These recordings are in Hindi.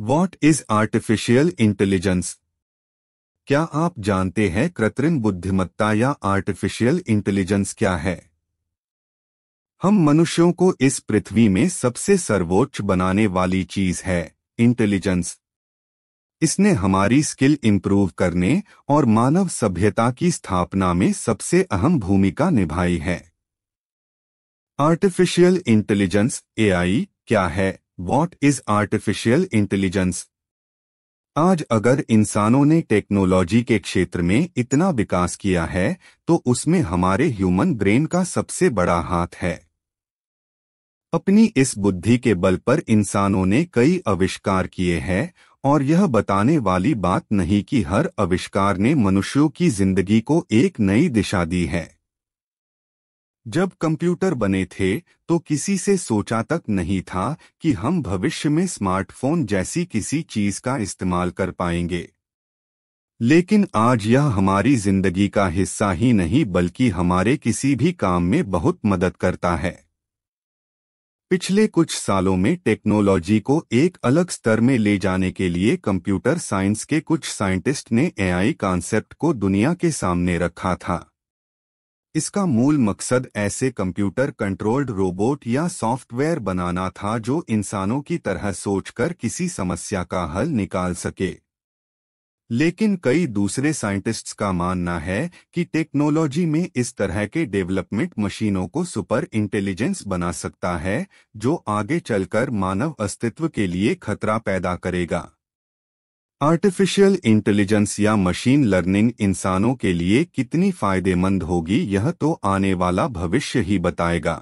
What is artificial intelligence? क्या आप जानते हैं कृत्रिम बुद्धिमत्ता या आर्टिफिशियल इंटेलिजेंस क्या है? हम मनुष्यों को इस पृथ्वी में सबसे सर्वोच्च बनाने वाली चीज है इंटेलिजेंस। इसने हमारी स्किल इंप्रूव करने और मानव सभ्यता की स्थापना में सबसे अहम भूमिका निभाई है। आर्टिफिशियल इंटेलिजेंस एआई क्या है? What is artificial intelligence? आज अगर इंसानों ने टेक्नोलॉजी के क्षेत्र में इतना विकास किया है तो उसमें हमारे ह्यूमन ब्रेन का सबसे बड़ा हाथ है। अपनी इस बुद्धि के बल पर इंसानों ने कई आविष्कार किए हैं और यह बताने वाली बात नहीं कि हर आविष्कार ने मनुष्यों की जिंदगी को एक नई दिशा दी है। जब कंप्यूटर बने थे तो किसी से सोचा तक नहीं था कि हम भविष्य में स्मार्टफोन जैसी किसी चीज का इस्तेमाल कर पाएंगे। लेकिन आज यह हमारी जिंदगी का हिस्सा ही नहीं बल्कि हमारे किसी भी काम में बहुत मदद करता है। पिछले कुछ सालों में टेक्नोलॉजी को एक अलग स्तर में ले जाने के लिए कंप्यूटर साइंस के कुछ साइंटिस्ट ने एआई कॉन्सेप्ट को दुनिया के सामने रखा था। इसका मूल मकसद ऐसे कंप्यूटर कंट्रोल्ड रोबोट या सॉफ्टवेयर बनाना था जो इंसानों की तरह सोचकर किसी समस्या का हल निकाल सके। लेकिन कई दूसरे साइंटिस्ट्स का मानना है कि टेक्नोलॉजी में इस तरह के डेवलपमेंट मशीनों को सुपर इंटेलिजेंस बना सकता है जो आगे चलकर मानव अस्तित्व के लिए खतरा पैदा करेगा। आर्टिफिशियल इंटेलिजेंस या मशीन लर्निंग इंसानों के लिए कितनी फायदेमंद होगी यह तो आने वाला भविष्य ही बताएगा।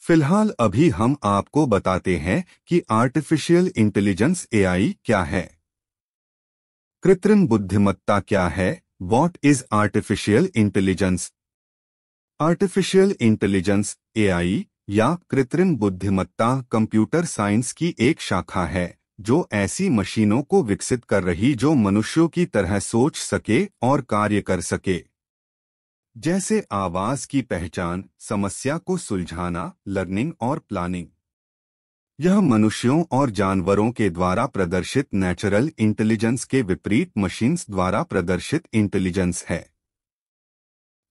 फिलहाल अभी हम आपको बताते हैं कि आर्टिफिशियल इंटेलिजेंस एआई क्या है। कृत्रिम बुद्धिमत्ता क्या है? What is artificial intelligence? Artificial intelligence AI या कृत्रिम बुद्धिमत्ता कंप्यूटर साइंस की एक शाखा है जो ऐसी मशीनों को विकसित कर रही जो मनुष्यों की तरह सोच सके और कार्य कर सके, जैसे आवाज की पहचान, समस्या को सुलझाना, लर्निंग और प्लानिंग। यह मनुष्यों और जानवरों के द्वारा प्रदर्शित नेचुरल इंटेलिजेंस के विपरीत मशीन्स द्वारा प्रदर्शित इंटेलिजेंस है।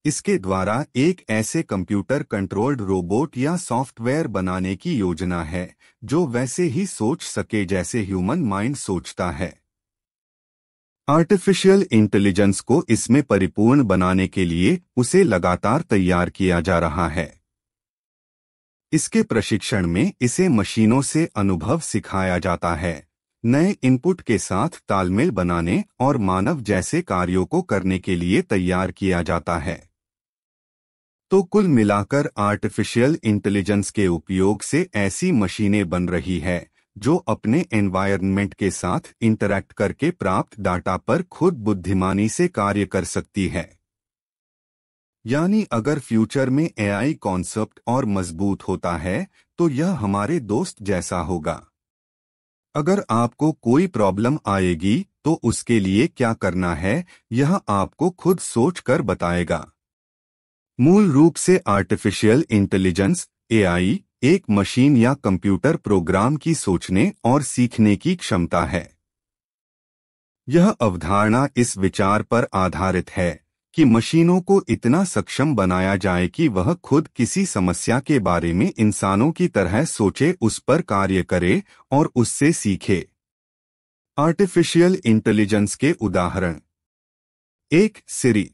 इसके द्वारा एक ऐसे कंप्यूटर कंट्रोल्ड रोबोट या सॉफ्टवेयर बनाने की योजना है जो वैसे ही सोच सके जैसे ह्यूमन माइंड सोचता है। आर्टिफिशियल इंटेलिजेंस को इसमें परिपूर्ण बनाने के लिए उसे लगातार तैयार किया जा रहा है। इसके प्रशिक्षण में इसे मशीनों से अनुभव सिखाया जाता है, नए इनपुट के साथ तालमेल बनाने और मानव जैसे कार्यों को करने के लिए तैयार किया जाता है। तो कुल मिलाकर आर्टिफिशियल इंटेलिजेंस के उपयोग से ऐसी मशीनें बन रही है जो अपने एनवायरनमेंट के साथ इंटरैक्ट करके प्राप्त डाटा पर खुद बुद्धिमानी से कार्य कर सकती है। यानी अगर फ्यूचर में एआई कॉन्सेप्ट और मजबूत होता है तो यह हमारे दोस्त जैसा होगा। अगर आपको कोई प्रॉब्लम आएगी तो उसके लिए क्या करना है यह आपको खुद सोच कर बताएगा। मूल रूप से आर्टिफिशियल इंटेलिजेंस एआई एक मशीन या कंप्यूटर प्रोग्राम की सोचने और सीखने की क्षमता है। यह अवधारणा इस विचार पर आधारित है कि मशीनों को इतना सक्षम बनाया जाए कि वह खुद किसी समस्या के बारे में इंसानों की तरह सोचे, उस पर कार्य करे और उससे सीखे। आर्टिफिशियल इंटेलिजेंस के उदाहरण: एक, सिरी।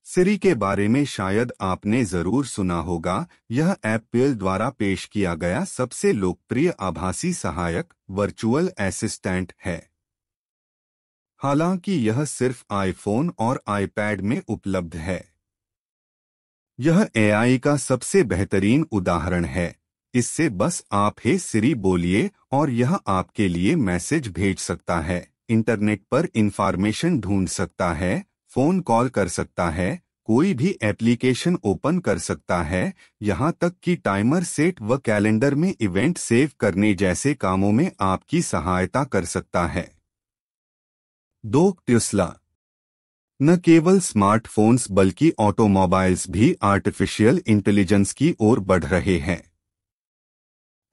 सिरी के बारे में शायद आपने जरूर सुना होगा। यह एप्पल द्वारा पेश किया गया सबसे लोकप्रिय आभासी सहायक वर्चुअल असिस्टेंट है। हालांकि यह सिर्फ आईफोन और आईपैड में उपलब्ध है। यह एआई का सबसे बेहतरीन उदाहरण है। इससे बस आप हे सिरी बोलिए और यह आपके लिए मैसेज भेज सकता है, इंटरनेट पर इंफॉर्मेशन ढूंढ सकता है, फोन कॉल कर सकता है, कोई भी एप्लीकेशन ओपन कर सकता है, यहाँ तक कि टाइमर सेट व कैलेंडर में इवेंट सेव करने जैसे कामों में आपकी सहायता कर सकता है। 2, टेस्ला। न केवल स्मार्टफोन्स बल्कि ऑटोमोबाइल्स भी आर्टिफिशियल इंटेलिजेंस की ओर बढ़ रहे हैं।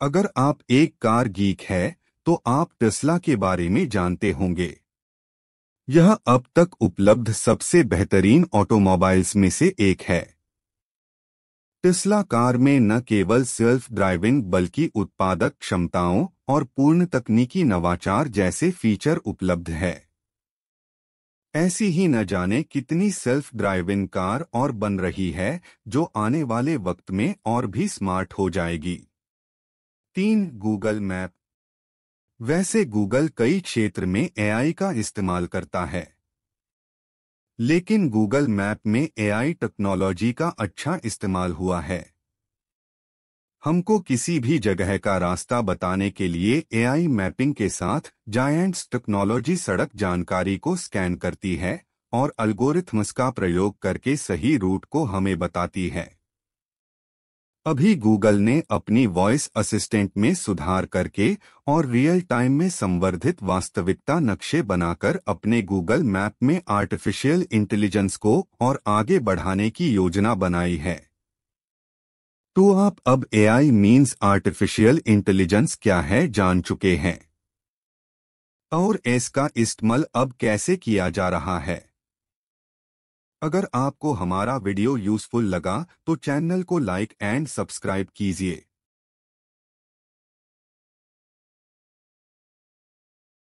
अगर आप एक कार गीक है तो आप टेस्ला के बारे में जानते होंगे। यह अब तक उपलब्ध सबसे बेहतरीन ऑटोमोबाइल्स में से एक है। टेस्ला कार में न केवल सेल्फ ड्राइविंग बल्कि उत्पादक क्षमताओं और पूर्ण तकनीकी नवाचार जैसे फीचर उपलब्ध है। ऐसी ही न जाने कितनी सेल्फ ड्राइविंग कार और बन रही है जो आने वाले वक्त में और भी स्मार्ट हो जाएगी। 3. Google map. वैसे गूगल कई क्षेत्र में एआई का इस्तेमाल करता है, लेकिन गूगल मैप में एआई टेक्नोलॉजी का अच्छा इस्तेमाल हुआ है। हमको किसी भी जगह का रास्ता बताने के लिए एआई मैपिंग के साथ जायंट्स टेक्नोलॉजी सड़क जानकारी को स्कैन करती है और एल्गोरिथम्स का प्रयोग करके सही रूट को हमें बताती है। अभी गूगल ने अपनी वॉइस असिस्टेंट में सुधार करके और रियल टाइम में संवर्धित वास्तविकता नक्शे बनाकर अपने गूगल मैप में आर्टिफिशियल इंटेलिजेंस को और आगे बढ़ाने की योजना बनाई है। तो आप अब एआई मीन्स आर्टिफिशियल इंटेलिजेंस क्या है जान चुके हैं, और इसका इस्तेमाल अब कैसे किया जा रहा है। अगर आपको हमारा वीडियो यूजफुल लगा तो चैनल को लाइक एंड सब्सक्राइब कीजिए।